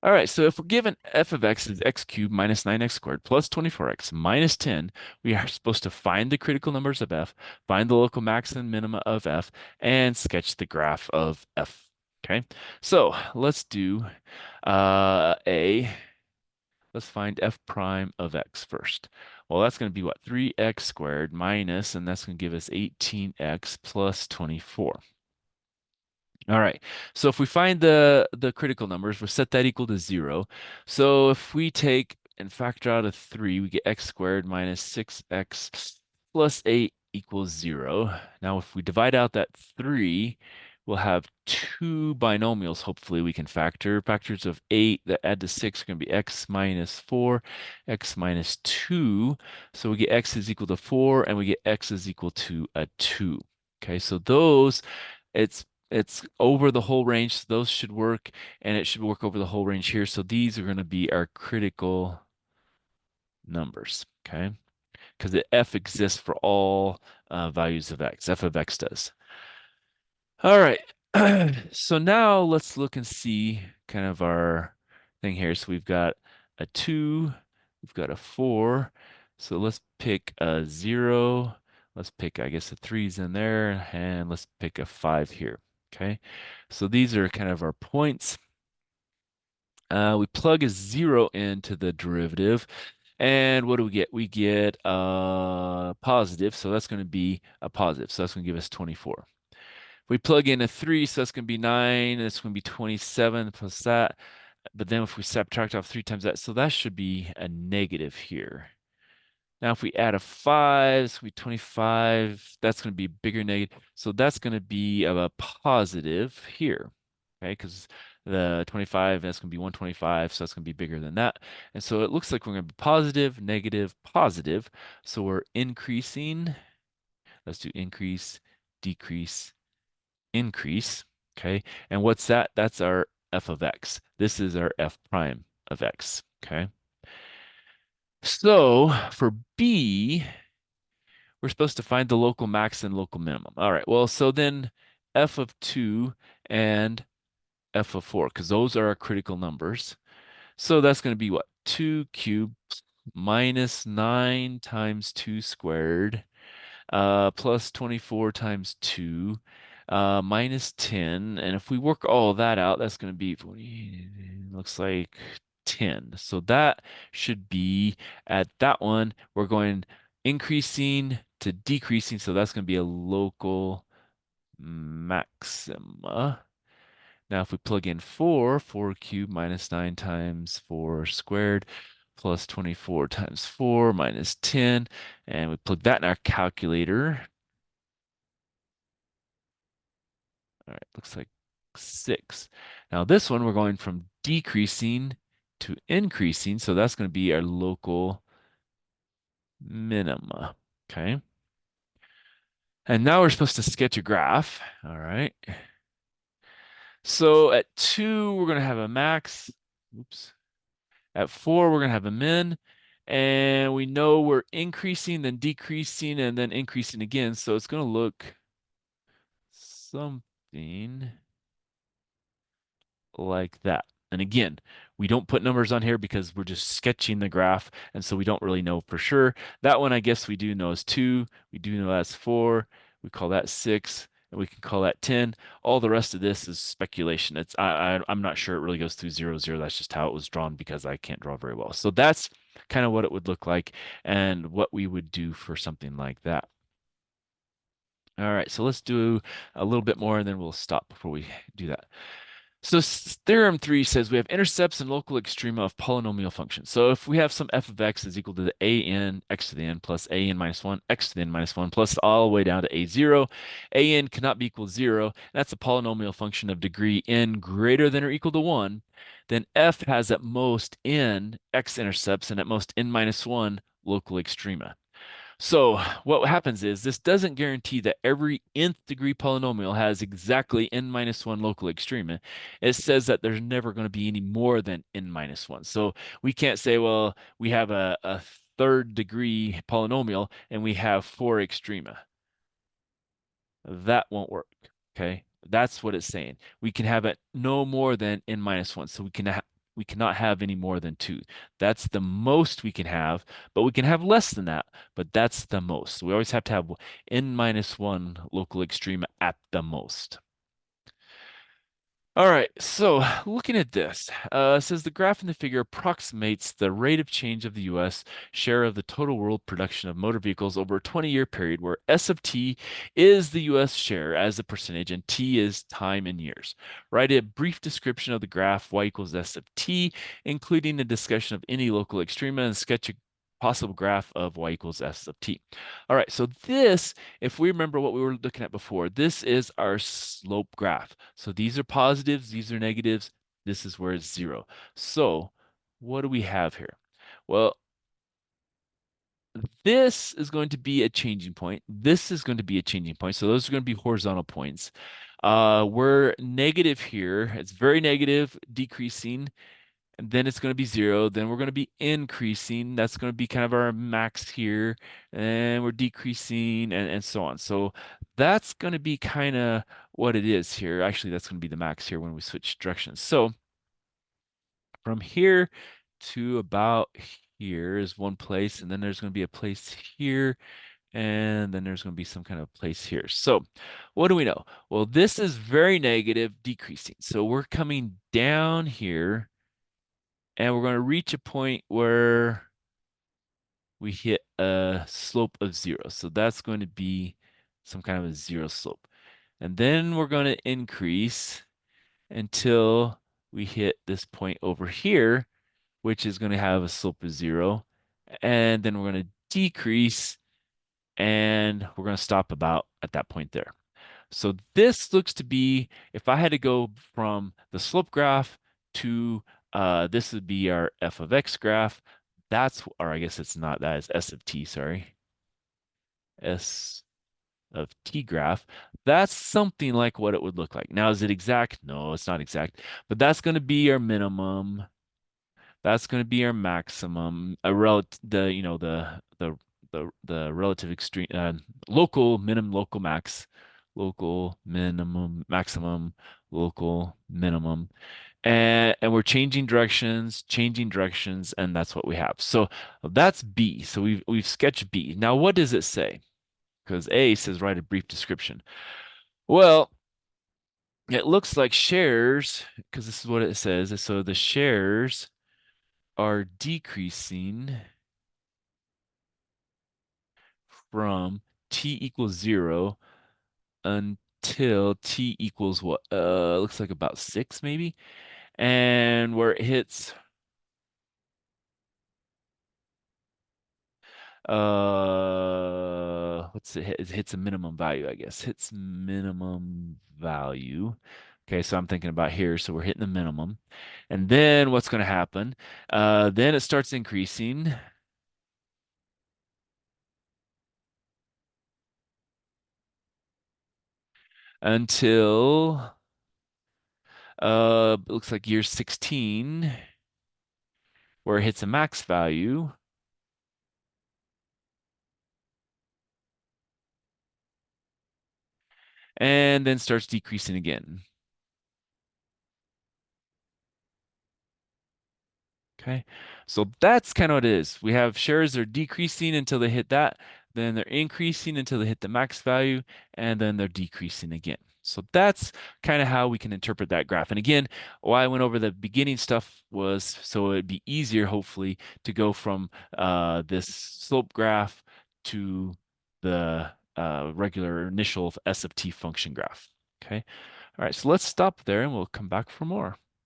All right, so if we're given f of x is x cubed minus 9x squared plus 24x minus 10, we are supposed to find the critical numbers of f, find the local max and minima of f, and sketch the graph of f. Okay, so let's do a. Let's find f prime of x first. Well, that's going to be what? 3x squared minus, and that's going to give us 18x plus 24. All right. So if we find the critical numbers, we'll set that equal to 0. So if we take and factor out a 3, we get x squared minus 6x plus 8 equals 0. Now, if we divide out that 3, we'll have two binomials, hopefully, we can factor. Factors of 8 that add to 6 are going to be x minus 4, x minus 2. So we get x is equal to 4, and we get x is equal to a 2. Okay, so those, it's over the whole range, so those should work, and it should work over the whole range here. So these are going to be our critical numbers, okay? Because the f exists for all values of x. F of x does. All right. So now let's look and see kind of our thing here. So we've got a 2, we've got a 4. So let's pick a 0. Let's pick, I guess, a 3's in there, and let's pick a 5 here. Okay. So these are kind of our points. We plug a 0 into the derivative. And what do we get? We get positive, so that's going to be a positive. So that's going to give us 24. We plug in a 3, so that's going to be 9. That's going to be 27 plus that. But then if we subtract off 3 times that, so that should be a negative here. Now, if we add a 5, it's going to be 25. That's going to be a bigger negative. So that's going to be a positive here, okay? Because the 25, that's going to be 125, so that's going to be bigger than that. And so it looks like we're going to be positive, negative, positive. So we're increasing. Let's do increase, decrease, increase, okay? And what's that? That's our f of x. This is our f prime of x, okay? So for B, we're supposed to find the local max and local minimum. All right, well, so then f of 2 and f of 4, because those are our critical numbers. So that's going to be what? 2 cubed minus 9 times 2 squared plus 24 times 2 minus 10. And if we work all of that out, that's going to be 40, looks like 10. So that should be at that one, we're going increasing to decreasing. So that's going to be a local maxima. Now, if we plug in 4 cubed minus 9 times 4 squared plus 24 times 4 minus 10, and we plug that in our calculator. All right, looks like 6. Now, this one, we're going from decreasing to increasing, so that's going to be our local minima, okay? And now we're supposed to sketch a graph, all right? So at 2, we're going to have a max. Oops. At 4, we're going to have a min. And we know we're increasing, then decreasing, and then increasing again. So it's going to look something like that. And again, we don't put numbers on here because we're just sketching the graph. And so we don't really know for sure. That one, I guess we do know is 2. We do know that's 4. We call that 6. And we can call that 10. All the rest of this is speculation. I'm not sure it really goes through 0, 0. That's just how it was drawn because I can't draw very well. So that's kind of what it would look like and what we would do for something like that. All right, so let's do a little bit more and then we'll stop before we do that. So theorem 3 says we have intercepts and local extrema of polynomial functions. So if we have some f of x is equal to the a n x to the n plus a n minus 1 x to the n minus 1 plus all the way down to a0, a n cannot be equal to 0. That's a polynomial function of degree n greater than or equal to 1. Then f has at most n x-intercepts and at most n minus 1 local extrema. So what happens is this doesn't guarantee that every nth degree polynomial has exactly n minus 1 local extrema. It says that there's never going to be any more than n minus 1. So we can't say, well, we have a third degree polynomial and we have 4 extrema. That won't work, okay? That's what it's saying. We can have it no more than n minus 1. So we can We cannot have any more than two. That's the most we can have, but we can have less than that, but that's the most. So we always have to have n minus one local extreme at the most. All right, so looking at this, it says the graph in the figure approximates the rate of change of the U.S. share of the total world production of motor vehicles over a 20-year period, where S of t is the U.S. share as a percentage and t is time in years. Write a brief description of the graph y equals S of t, including a discussion of any local extrema, and sketch a possible graph of y equals S of t. All right, so this, if we remember what we were looking at before, this is our slope graph. So these are positives, these are negatives, this is where it's zero. So what do we have here? Well, this is going to be a changing point. This is going to be a changing point. So those are going to be horizontal points. We're negative here. It's very negative, decreasing. And then it's going to be zero. Then we're going to be increasing. That's going to be kind of our max here. And we're decreasing and so on. So that's going to be kind of what it is here. Actually, that's going to be the max here when we switch directions. So from here to about here is one place. And then there's going to be a place here. And then there's going to be some kind of place here. So what do we know? Well, this is very negative, decreasing. So we're coming down here. And we're going to reach a point where we hit a slope of zero. So that's going to be some kind of a zero slope. And then we're going to increase until we hit this point over here, which is going to have a slope of zero. And then we're going to decrease and we're going to stop about at that point there. So this looks to be, if I had to go from the slope graph to this would be our f of x graph. That's, or I guess it's not, that is s of t, sorry. S of t graph. That's something like what it would look like. Now, is it exact? No, it's not exact, but that's going to be our minimum. That's going to be our maximum. A the you know the relative extreme local minimum, local max, local minimum, maximum, local minimum, and we're changing directions, and that's what we have. So that's B. So we've sketched B. Now, what does it say? Because A says write a brief description. Well, it looks like shares, because this is what it says. So the shares are decreasing from t equals 0 until t equals what? Looks like about 6 maybe. And where it hits what's it hit? It hits a minimum value, I guess. Hits minimum value. Okay, so I'm thinking about here. So we're hitting the minimum. And then what's going to happen? Then it starts increasing until it looks like year 16, where it hits a max value. And then starts decreasing again. Okay, so that's kind of what it is. We have shares that are decreasing until they hit that, then they're increasing until they hit the max value, and then they're decreasing again. So that's kind of how we can interpret that graph. And again, why I went over the beginning stuff was so it'd be easier, hopefully, to go from this slope graph to the regular initial S of t function graph. Okay, all right, so let's stop there and we'll come back for more.